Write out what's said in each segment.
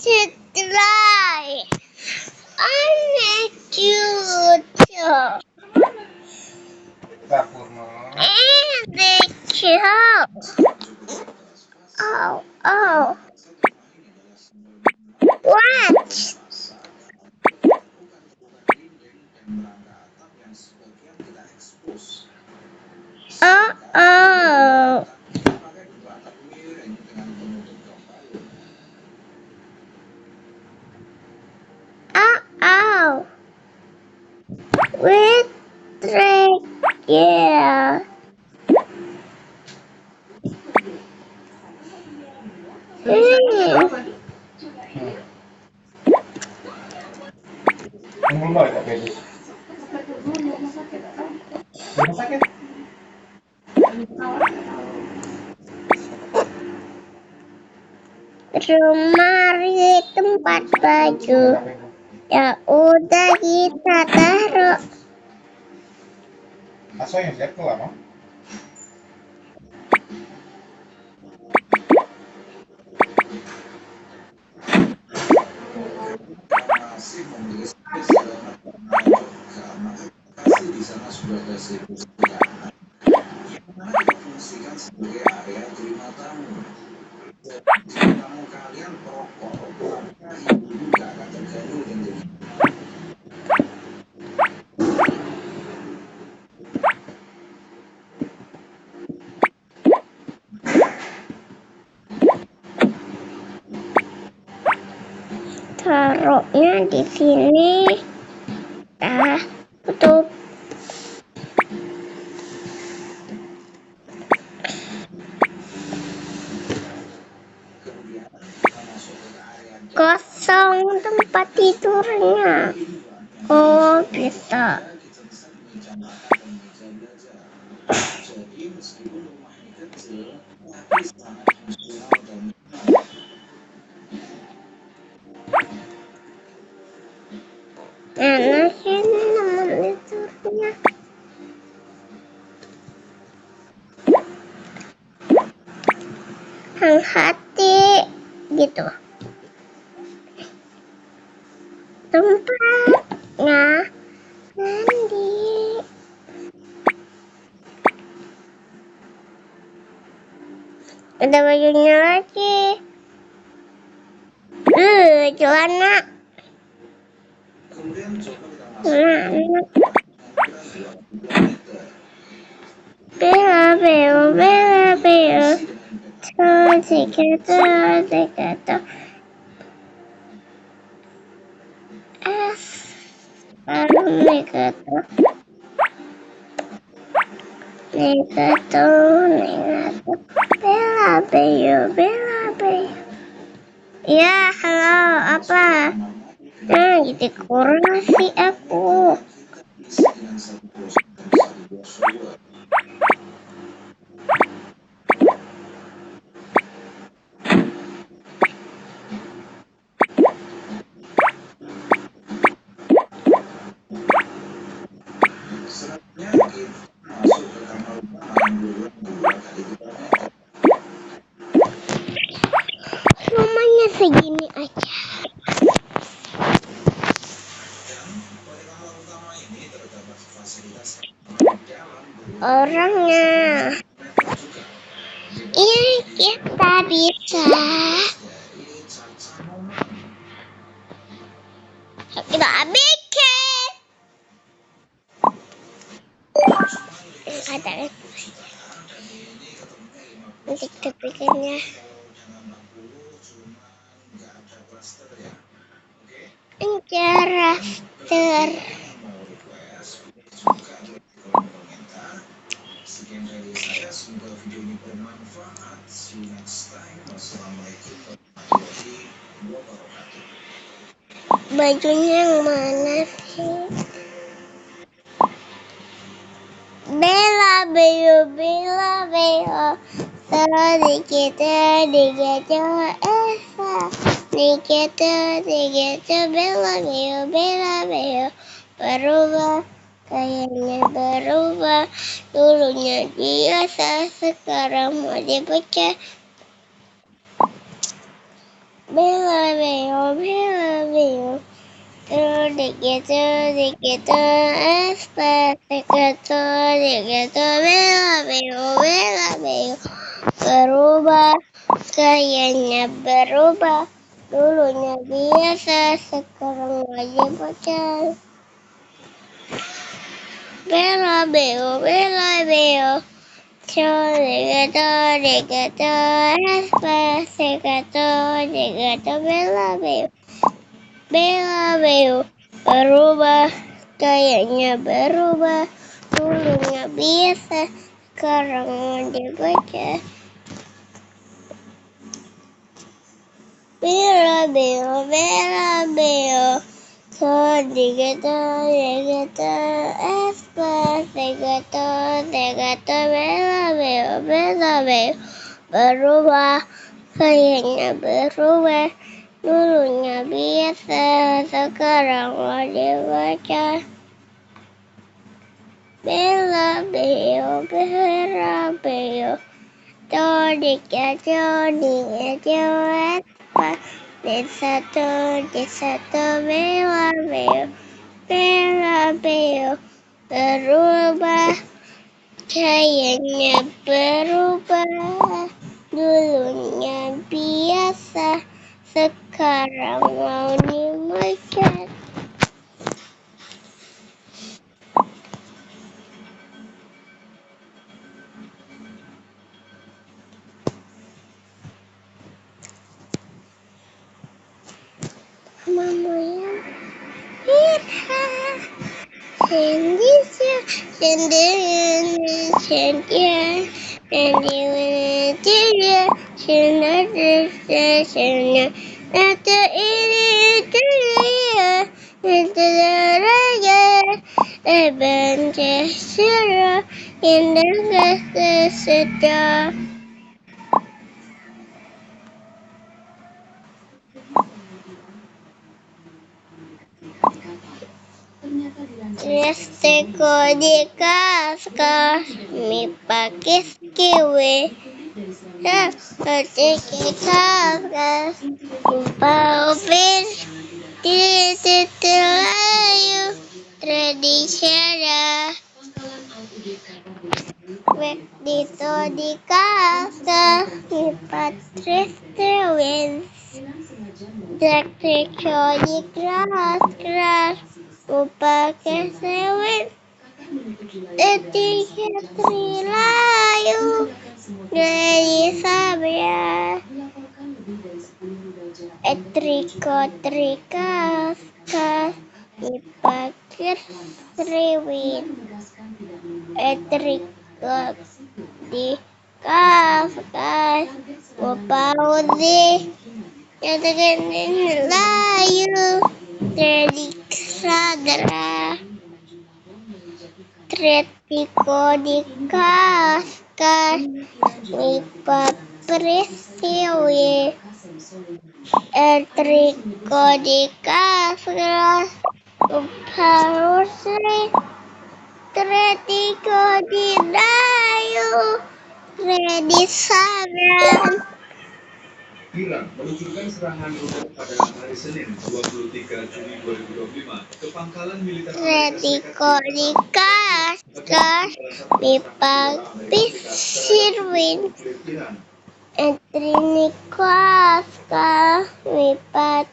to try. I need you to. And the kill. Oh, oh. What? Oh, oh. Oh, oh. With drink, yeah. Rumah di tempat baju. Ya udah kita taruh. Taruhnya di sini. Tutup. Kosong tempat tidurnya. Oh, bisa. Nah, sini nomor tidurnya. Hati gitu. Tempatnya mandi. Ada bajunya lagi. Celana. Bela, bela, bela, bela. Tiga. Negato. Bela, bela. Ya, halo, apa? Jadi kurang sih aku. Rumahnya segini aja. Orangnya. Ini kita bisa. Kita bikin. Ada. Nanti kita bikinnya. Raster. Bajunya yang mana sih? Bela. Sedikit Esa. Sedikit Bela. Berubah. Kayaknya berubah. Dulunya biasa, sekarang mau dipecah. Bela. bela, Dikito, espectato, dikito, bela, berubah, kayaknya berubah. Dulunya biasa, sekarang aja bocah. Bela, dikito, espectato, dikito, bela, berubah, kayaknya berubah. Dulunya biasa, sekarang dibaca. Bela, dikata, dikata, bela, berubah, kayaknya berubah. Dulunya biasa, sekarang dibaca. Bela, dikata, di satu, bela, berubah, kayaknya berubah. Dulunya biasa, sekarang mau dimakan. Mama yang Irha, Sendisya, Nata ini dia, Benci surah, indah kesedar. Resteko di kaskas, mi pakis kiwi. Resteko di kaskas, paupin di titelayu tradisional. Dito di kaskas, mi patris tewin. Resteko di kaskas, pakai sewin. Tiga trilayu dari sabya. Trikas dipakai sriwin. Triko di kaskas paudi nyatakan layu dari sadra. Tretiko di kaskas lipat presiwi. Triko di kaskas upharusri. Tretiko di dayu redi saran. Iran meluncurkan serangan roket pada hari Senin 23 Juni 2025 ke pangkalan militer Tretiko di kaskas lipat sirwin. Trinikoska lipat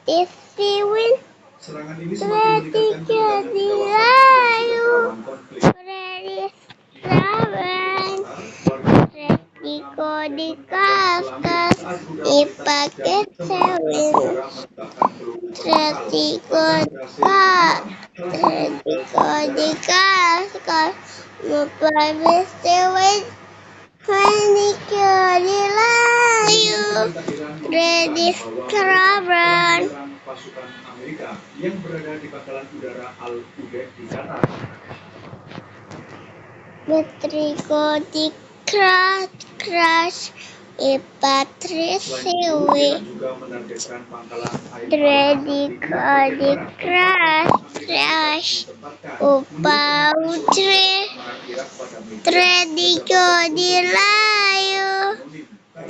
sirwin. Serangan ini semakin meningkatkan Tretiko ketegangan di di kawasan layu rawan konflik. redi saran. Tretiko di kaskas dipakai sewin. Tretiko di kaskas dipakai sewin. Tretiko di layu redi saran. Pasukan Amerika yang berada di pangkalan udara Al-Udeid di Qatar. Tretiko di kaskas Ipatris siwi. Juga menargetkan pangkalan Tretiko di kaskas upautri. Tretiko di layu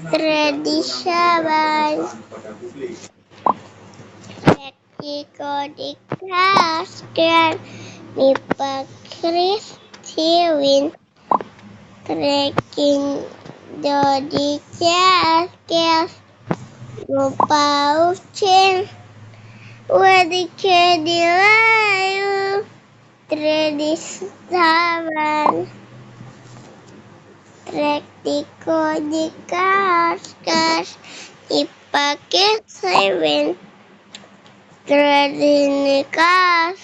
tredi saban. dikeraskan dipakristewin trekking dodi jas Lupaucin wadikedilayu tradisaban trek diko dikas dipakai sewen tradini kas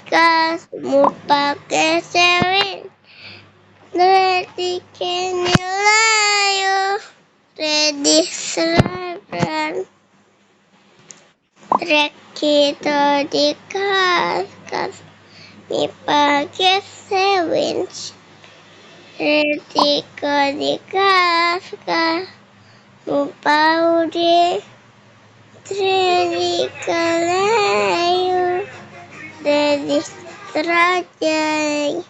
mupake sewen tradikenilayu tradisaban trek kita dikas dipakai sewen Retiko dikas Mupau di Tradikalayu Tradistrajai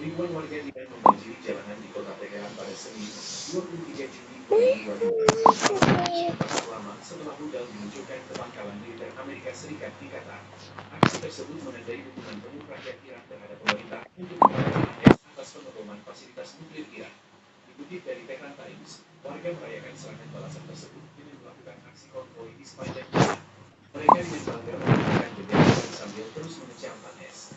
Ribuan warga Iran membanjiri jalanan di kota Teheran pada Senin, 23 Juni 2020. Pasar lama setelah rudal diluncurkan ke pangkalan militer Amerika Serikat di Qatar. Aksi tersebut menandai dukungan penuh rakyat Iran terhadap pemerintah untuk melakukan AS atas pengeboman fasilitas nuklir Iran. Dikutip dari Tehran Times, warga merayakan serangan balasan tersebut dengan melakukan aksi konvoi di sepanjang jalan. Mereka dengan bangga menunjukkan bendera sambil terus mengecam AS.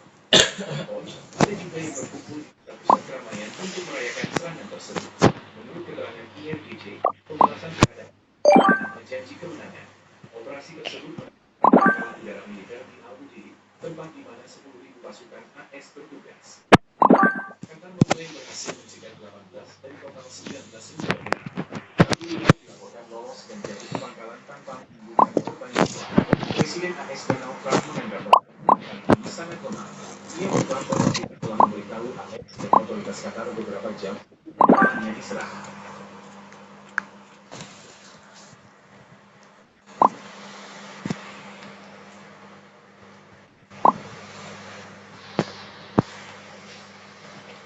Ada juga yang berkumpul di pusat keramaian untuk merayakan serangan tersebut. Menurut keterangan IRGC, pembalasan terhadap menjanji kemenangan. Operasi tersebut pangkalan udara militer di Abu Dhabi, tempat di mana 10.000 pasukan AS bertugas. Qatar mengklaim berhasil mencegah 18 dari total 19 rudal Iran. Tapi Iran dilaporkan lolos dan jatuh ke pangkalan tanpa menimbulkan korban jiwa. Presiden AS Donald Trump menganggap ini sangat lemah. Ia mengklaim bahwa kita telah memberitahu AS dan otoritas Qatar beberapa jam pangkalannya diserang.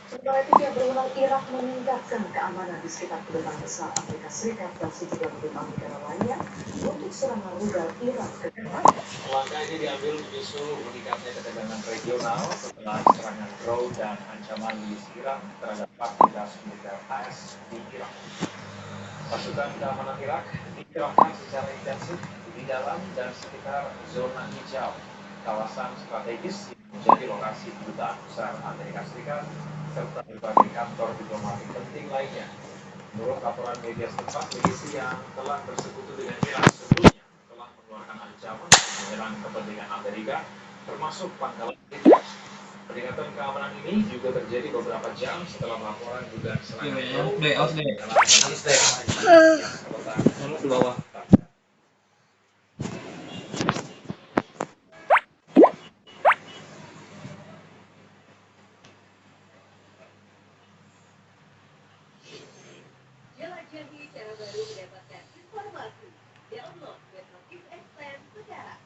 Sementara itu, pihak berwenang Irak meningkatkan keamanan di sekitar kedutaan besar Amerika Serikat dan sejumlah kedutaan negara lainnya untuk serangan rudal Irak ke Qatar. Langkah ini diambil menyusul meningkatnya ketegangan regional setelah serangan drone dan ancaman milisi Iran terhadap fasilitas militer AS di Irak. Pasukan keamanan Irak dikerahkan secara intensif di dalam dan sekitar zona hijau, kawasan strategis yang menjadi lokasi kedutaan besar Amerika Serikat serta berbagai kantor diplomatik penting lainnya. Menurut laporan media setempat, milisi yang telah bersekutu dengan Iran sebelumnya telah mengeluarkan ancaman menyerang kepentingan Amerika, termasuk pangkalan militer. Peningkatan keamanan ini juga terjadi beberapa jam setelah laporan dugaan serangan di bawah. Jelajahi cara baru mendapatkan informasi. Download Metropolis Express sekarang.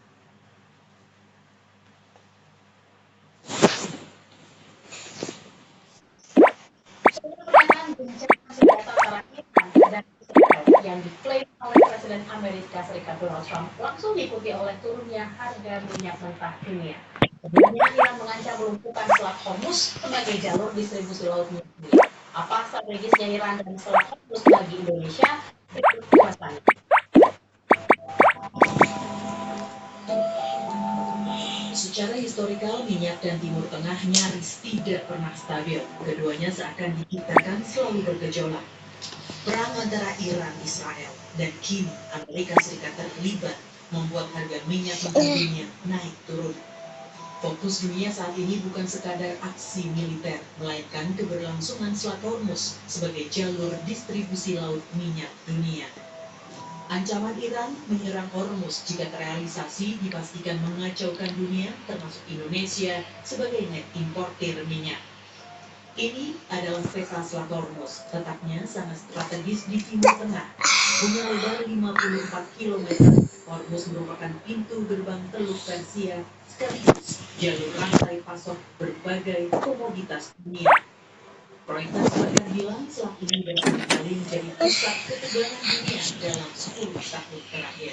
Pernyataan gencatan senjata antara Iran dan Israel yang diklaim oleh Presiden Amerika Serikat Donald Trump langsung diikuti oleh turunnya harga minyak mentah dunia. Sebelumnya, Iran mengancam melumpuhkan Selat Hormuz sebagai jalur distribusi laut minyak dunia. Apa strategisnya Iran dan Selat Hormuz bagi Indonesia? Berikut ulasannya. Secara historikal, minyak dan Timur Tengah nyaris tidak pernah stabil. Keduanya seakan diciptakan selalu bergejolak. Perang antara Iran, Israel, dan kini Amerika Serikat terlibat membuat harga minyak mentah dunia naik turun. Fokus dunia saat ini bukan sekadar aksi militer, melainkan keberlangsungan Selat Hormuz sebagai jalur distribusi laut minyak dunia. Ancaman Iran menyerang Hormuz jika terrealisasi dipastikan mengacaukan dunia, termasuk Indonesia sebagai net importir minyak. Ini adalah peta Selat Hormuz, letaknya sangat strategis di Timur Tengah. Punya lebar 54 km, Hormuz merupakan pintu gerbang Teluk Persia sekaligus jalur rantai pasok berbagai komoditas dunia. Reuters bahkan bilang Selat ini berkali-kali menjadi pusat ketegangan dunia dalam 10 tahun terakhir.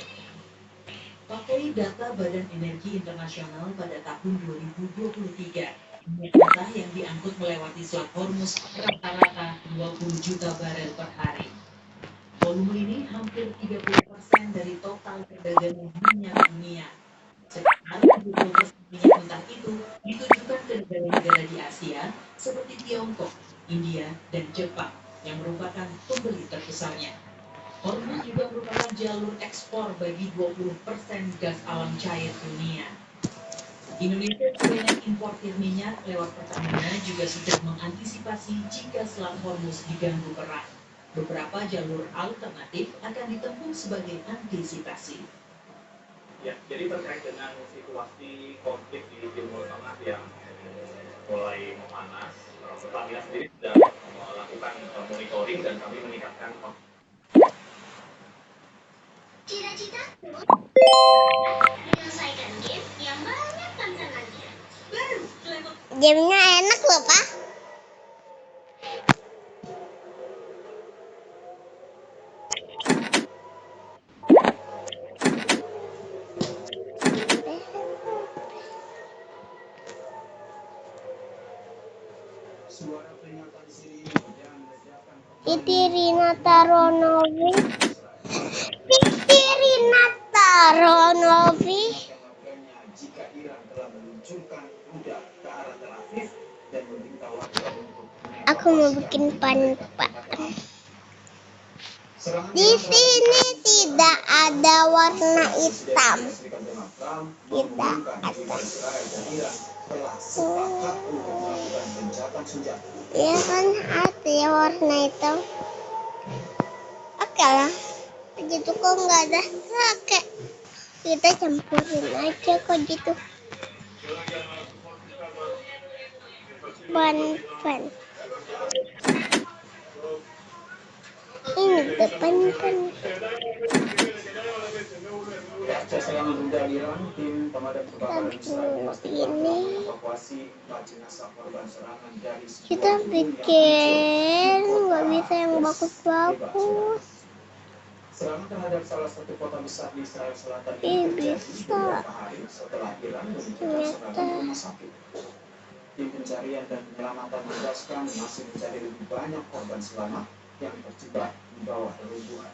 Pakai data Badan Energi Internasional pada tahun 2023, minyak mentah yang diangkut melewati Selat Hormuz rata-rata 20 juta barel per hari. Volume ini hampir 30% dari total perdagangan minyak dunia. Sekitar 70% minyak mentah itu ditujukan ke negara-negara di Asia seperti Tiongkok, India, dan Jepang yang merupakan pembeli terbesarnya. Hormuz juga merupakan jalur ekspor bagi 20% gas alam cair dunia. Indonesia sebagai importir minyak lewat Pertamina juga sudah mengantisipasi jika Selat Hormuz diganggu perang. Beberapa jalur alternatif akan ditempuh sebagai antisipasi. Ya, jadi terkait dengan situasi konflik di Timur Tengah yang mulai memanas, Pertamina sendiri sudah melakukan monitoring dan kami meningkatkan Cita-citaku menyelesaikan game yang banyak tantangannya. Baru level Gamenya enak loh, Pak. Suara peringatan sirine dan ledakan Titi Rinata Ronovi. Titi Rinata Ronovi. melakukannya jika Iran telah meluncurkan rudal ke arah Tel Aviv dan meminta warga untuk Aku mau bikin panpa. Serangan Di sini tidak ada warna hitam. Tidak ada. telah sepakat untuk melakukan gencatan senjata. Ya kan ada ya warna hitam. Oke lah. Gitu kok nggak ada. Oke. Kita campurin aja kok gitu. Ban. Ini depan kan. Pasca serangan rudal Iran, tim pemadam kebakaran Israel memastikan telah mengevakuasi 4 jenazah korban serangan dari sebuah Kita gedung yang bikin hancur di nggak kota bisa yang Bebas bagus-bagus. Serangan terhadap salah satu kota besar di Israel Selatan ini terjadi Bisa. beberapa hari setelah Iran meluncurkan serangan rumah sakit. Tim pencarian dan penyelamatan menegaskan masih mencari lebih banyak korban selamat yang terjebak di bawah reruntuhan.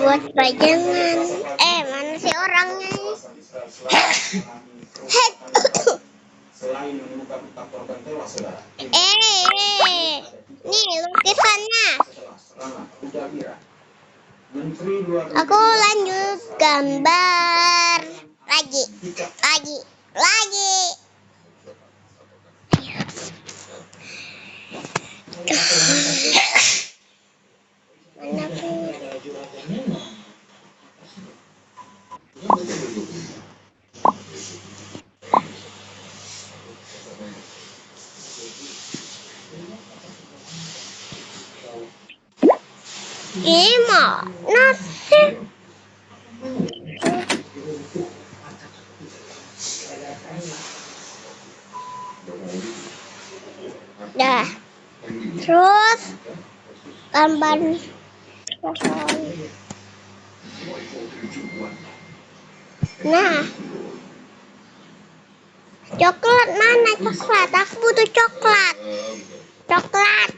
Buat pajangan. Mana sih orangnya ini? Selain menemukan 4 korban tewas, saudara. Nih lukisannya. Setelah serangan rudal Iran, Menteri Luar Negeri Aku lanjut gambar lagi. Mana sih? Gimana sih? Dah. Terus gambar pohon. Nah. Coklat mana coklat? Aku butuh coklat. Coklat.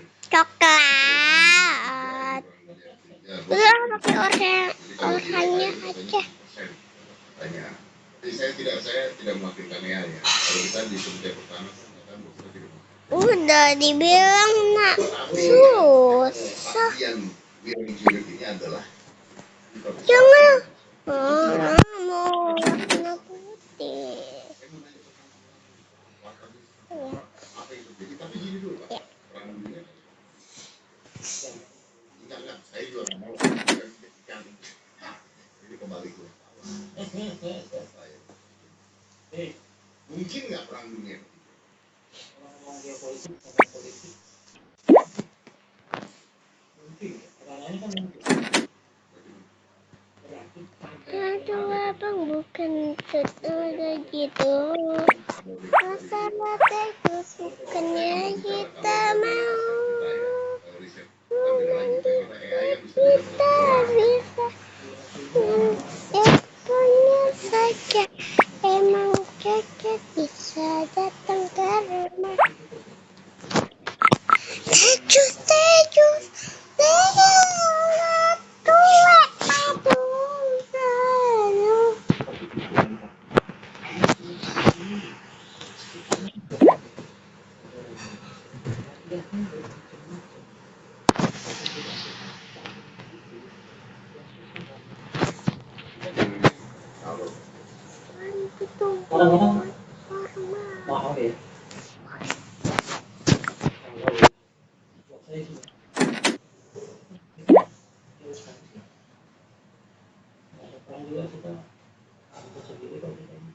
Udah pakai oranye aja. Saya tidak mewakilkan ya. Kalau kita di Kementerian Pertahanan kan Udah dibilang nak susah. yang ini adalah Jangan. Mau warna putih. Ya. Apa itu? Jadi tapi gini dulu Pak. Ya. Perang dunia. Enggak, saya juga nggak mau. Jadi kembali ke mungkin nggak perang dunia ketiga? Ngomong geopolitik, politik. Mungkin, karena kan mungkin. Aduh, abang bukan setuju gitu. Masalah teknis bukannya kita mau. Kita bisa teleponnya saja. Emang cocok bisa datang ke rumah. Tejus, tejus, tejus, tua, aduh, aduh. Kadang-kadang mahal ya. Buat saya sih. Ada perang juga kita ikut sendiri kalau kita ini.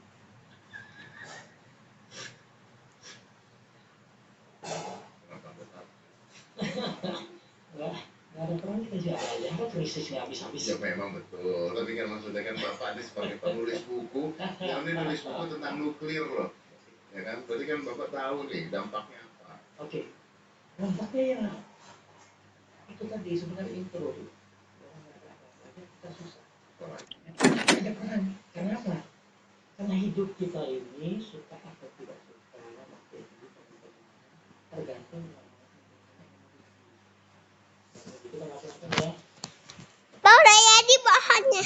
Nggak ada perang kita jalan ya, apa krisis nggak habis-habis. Ya memang betul, tapi kan maksudnya kan Bapak ini sebagai penulis buku, yang ini nulis buku tentang nuklir loh, ya kan? Berarti kan Bapak tahu nih dampaknya apa. Oke, dampaknya ya itu tadi sebenarnya intro tuh. Kita susah. Ada perang. Kenapa? Karena hidup kita ini suka atau tidak suka, maka itu tergantung. Kita lakukan ya. Tahu raya di bahannya.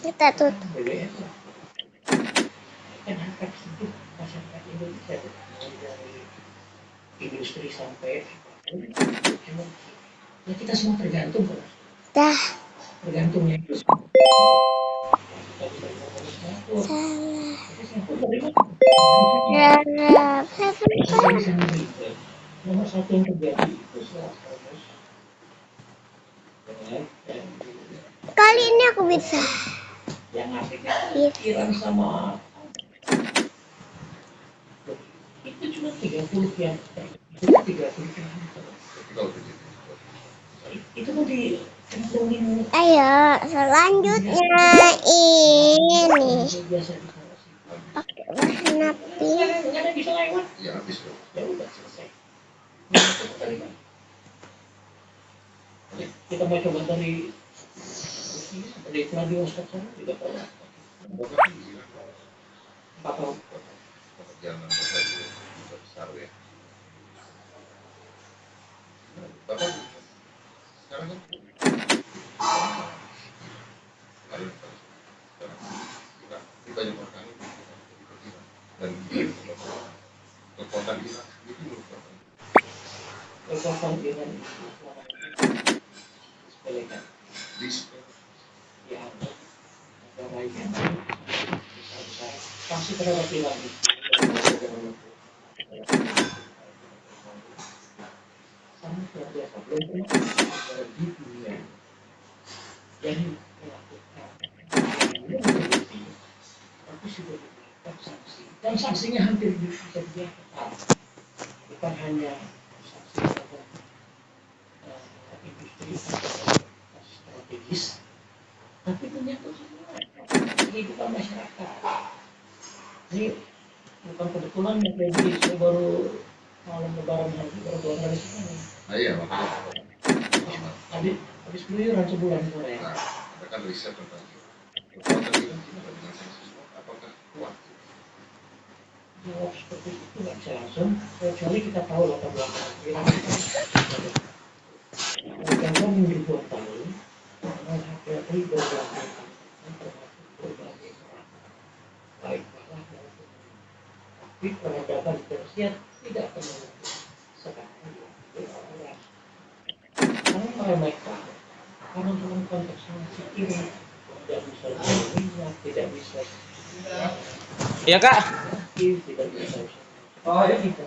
Kita tutup. BBM kan harkat hidup masyarakat Indonesia mulai dari industri sampai ya kita semua tergantung kan. Dah. Tergantungnya itu Salah. nomor satu yang terjadi itu Kali ini aku bisa. yang asiknya Iran sama itu cuma 30 yang itu 30 itu mau dikemplungin. Ayo, selanjutnya ini Biasa pakai warna pink. nggak ada bisa lewat Ya habis loh. ya udah selesai. Kita mau coba dari Vladivostok sana juga tahu Bapak kan di Irak, Pak tahu. perjalanan Bapak juga besar ya. Bapak sekarang kan kemarin sekarang Irak di banyak orang dan kekuatan Irak itu merupakan Kekuatan Iran itu sepelekan di ya negara yang besar-besar pasti terhadap Iran itu sangat luar biasa belum pernah di dunia yang melakukan tapi sudah diberikan sanksi dan sanksinya hampir bisa dilakukan bukan hanya sanksi terhadap industri strategis tapi menyangkut semua kehidupan masyarakat. Ini bukan kebetulan ya jadi saya baru malam lebaran hari baru 2 kali sekali. iya makanya Habis keluyuran sebulan sore. nah, ada kan riset tentang kekuatan Iran gimana dengan sanksi semua apakah kuat? Jawab seperti itu nggak bisa langsung kecuali kita tahu latar belakang Iran Iran yang ribuan tahun menghadapi berbagai termasuk berbagai perang baik kalah maupun tapi peradaban Persia tidak pernah sekarang orang meremehkan karena dalam Tidak bisa. Iya kak. Tidak bisa. Oh ya kita.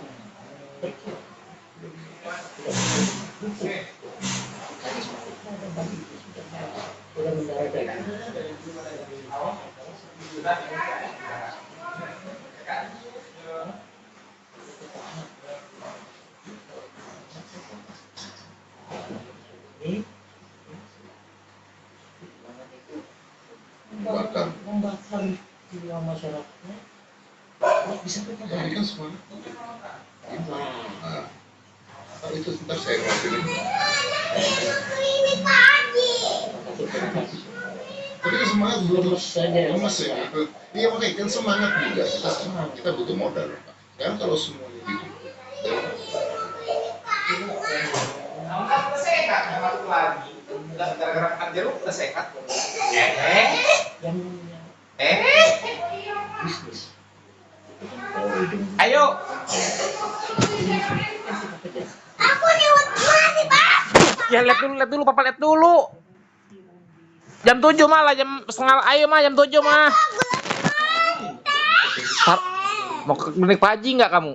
Sudah mendarat. Ini membakar jiwa masyarakatnya. Bisa Tapi kan semangat. Nah, kalau itu ntar saya ngelakuin. Ini pagi. Tapi kan semangat butuh saja. lemas ya gitu. Iya makanya kan semangat juga. Kita butuh modal. Sekarang kalau semuanya gitu. Kamu kan udah sehat, masuk lagi. Gara-gara makan jeruk udah sehat. Yang bisnis. Ayo. Aku lewat mana, Pak? Ya lihat dulu, papa lihat dulu. Jam 7 malah, ayo mah jam 7 mah. Mau ke klinik Pak Haji nggak kamu?